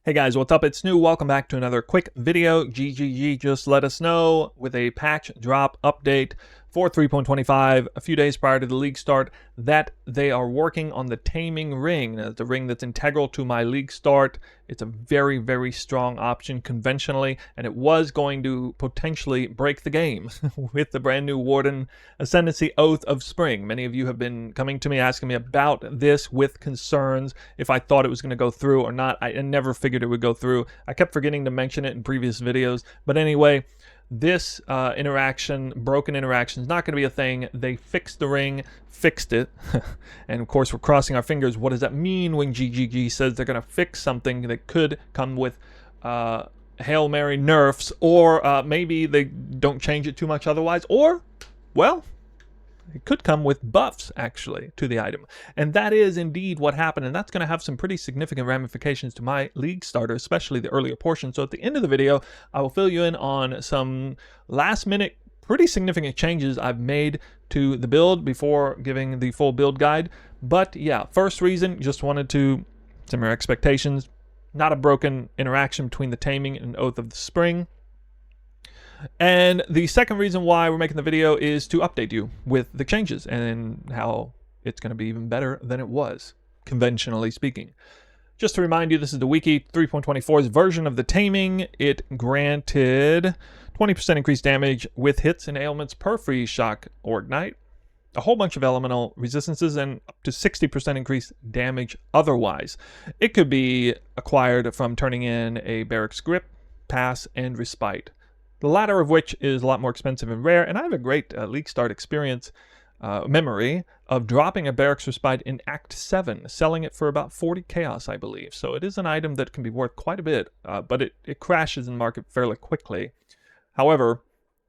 Hey guys, what's up? It's New. Welcome back to another quick video. GGG just let us know with a patch drop update for 3.25 a few days prior to the league start that they are working on the Taming ring. The ring that's integral to my league start. It's a very, very strong option conventionally, and it was going to potentially break the game with the brand new Warden Ascendancy Oath of Spring. Many of you have been coming to me asking me about this with concerns if I thought it was going to go through or not. I never figured it would go through. I kept forgetting to mention it in previous videos, but anyway, this broken interaction is not going to be a thing. They fixed the ring, fixed it, and of course we're crossing our fingers. What does that mean when GGG says they're going to fix something that could come with Hail Mary nerfs, or maybe they don't change it too much otherwise, or, well, it could come with buffs, actually, to the item. And that is indeed what happened, and that's going to have some pretty significant ramifications to my league starter, especially the earlier portion. So at the end of the video, I will fill you in on some last-minute, pretty significant changes I've made to the build before giving the full build guide. But yeah, first reason, just wanted to simmer expectations. Not a broken interaction between the Taming and Oath of the Spring. And the second reason why we're making the video is to update you with the changes and how it's going to be even better than it was, conventionally speaking. Just to remind you, this is the Wiki 3.24's version of the Taming. It granted 20% increased damage with hits and ailments per freeze, shock, or ignite, a whole bunch of elemental resistances, and up to 60% increased damage otherwise. It could be acquired from turning in a Barracks Grip, Pass, and Respite. The latter of which is a lot more expensive and rare, and I have a great league start experience memory of dropping a Barracks Respite in Act 7, selling it for about 40 chaos, I believe. So it is an item that can be worth quite a bit, but it crashes in the market fairly quickly. However,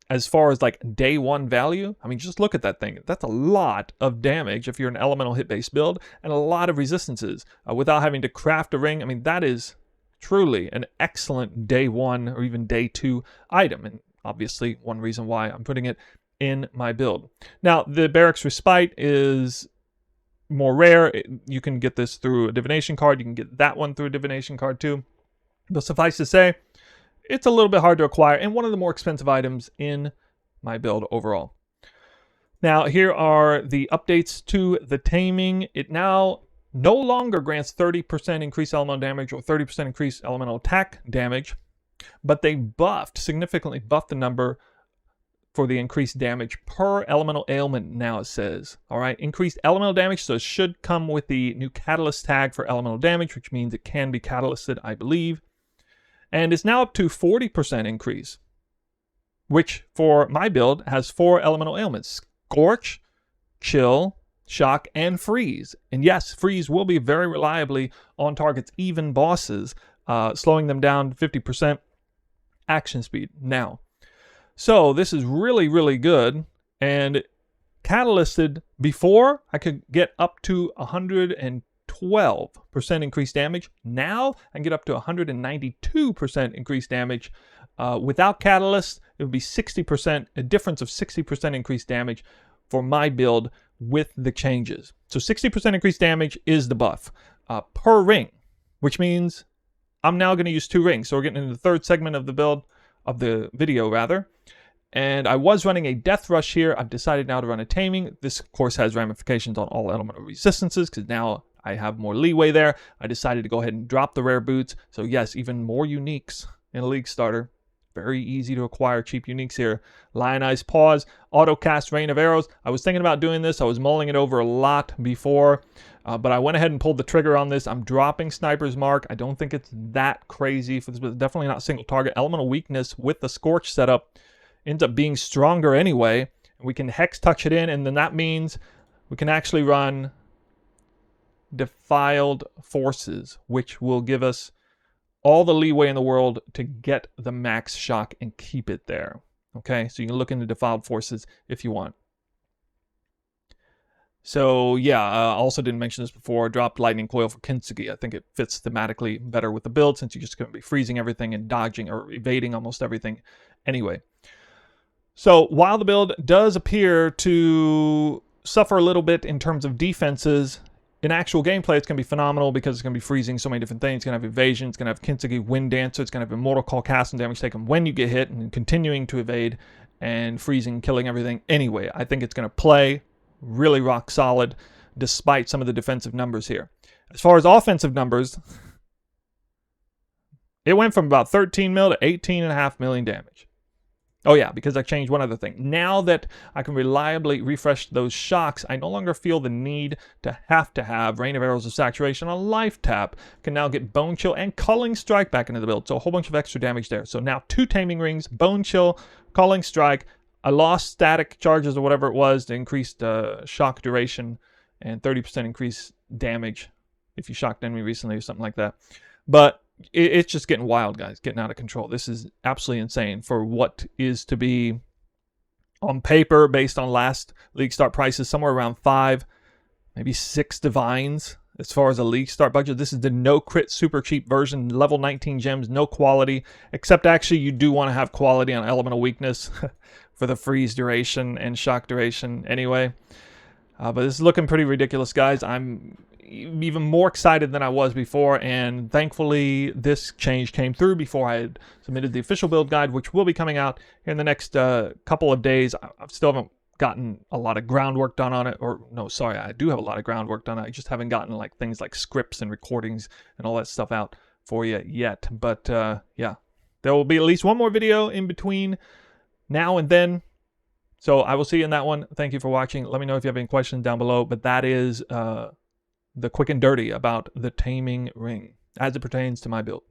as far as like day one value, I mean, just look at that thing. That's a lot of damage if you're an elemental hit-based build, and a lot of resistances without having to craft a ring. I mean, that is truly an excellent day one or even day two item, and obviously one reason why I'm putting it in my build. Now, the Barracks Respite is more rare. You can get this through a divination card. You can get that one through a divination card too. But suffice to say, it's a little bit hard to acquire and one of the more expensive items in my build overall. Now, here are the updates to the Taming. It now no longer grants 30% increased elemental damage or 30% increased elemental attack damage, but they significantly buffed the number for the increased damage per elemental ailment now, it says. All right, increased elemental damage, so it should come with the new catalyst tag for elemental damage, which means it can be catalysted, I believe. And it's now up to 40% increase, which for my build has 4 elemental ailments: Scorch, Chill, Shock, and Freeze. And yes, Freeze will be very reliably on targets, even bosses, slowing them down 50% action speed now. So this is really, really good. And catalysted before, I could get up to 112% increased damage. Now I can get up to 192% increased damage. Without catalyst, it would be 60%, a difference of 60% increased damage for my build with the changes. So 60% increased damage is the buff per ring, which means I'm now going to use 2 rings. So we're getting into the third segment of the build, of the video rather. And I was running a Death Rush here. I've decided now to run a Taming. This, of course, has ramifications on all elemental resistances because now I have more leeway there. I decided to go ahead and drop the rare boots. So yes, even more uniques in a league starter. Very easy to acquire cheap uniques here. Lionized Paws, auto cast Rain of Arrows. I was thinking about doing this. I was mulling it over a lot before, but I went ahead and pulled the trigger on this. I'm dropping Sniper's Mark. I don't think it's that crazy for this, but definitely not single target. Elemental Weakness with the Scorch setup ends up being stronger anyway. We can Hex Touch it in, and then that means we can actually run Defiled Forces, which will give us all the leeway in the world to get the max shock and keep it there. Okay, so you can look into Defiled Forces if you want. So yeah, I also didn't mention this before. I dropped Lightning Coil for Kintsugi. I think it fits thematically better with the build since you're just going to be freezing everything and dodging or evading almost everything anyway. So while the build does appear to suffer a little bit in terms of defenses, in actual gameplay, it's going to be phenomenal because it's going to be freezing so many different things. It's going to have evasion, it's going to have Kintsugi Wind Dancer, it's going to have Immortal Call cast and damage taken when you get hit, and continuing to evade and freezing, killing everything. Anyway, I think it's going to play really rock solid despite some of the defensive numbers here. As far as offensive numbers, it went from about 13 mil to 18.5 million damage. Oh yeah, because I changed one other thing. Now that I can reliably refresh those shocks, I no longer feel the need to have Rain of Arrows of Saturation on life tap. Can now get Bone Chill and Culling Strike back into the build. So a whole bunch of extra damage there. So now 2 Taming Rings, Bone Chill, Culling Strike. I lost static charges or whatever it was to increase shock duration and 30% increased damage if you shocked enemy recently or something like that. But it's just getting wild, guys, getting out of control. This is absolutely insane for what is to be on paper based on last league start prices, somewhere around 5, maybe 6 divines as far as a league start budget. This is the no crit super cheap version, level 19 gems, no quality, except actually you do want to have quality on elemental weakness for the freeze duration and shock duration anyway. But this is looking pretty ridiculous, guys. I'm even more excited than I was before, and thankfully this change came through before I had submitted the official build guide, which will be coming out in the next couple of days. I still haven't gotten a lot of groundwork done on it, or no, sorry, I do have a lot of groundwork done. I just haven't gotten like things like scripts and recordings and all that stuff out for you yet. But yeah, there will be at least one more video in between now and then. So I will see you in that one. Thank you for watching. Let me know if you have any questions down below. But that is the quick and dirty about the Taming Ring as it pertains to my build.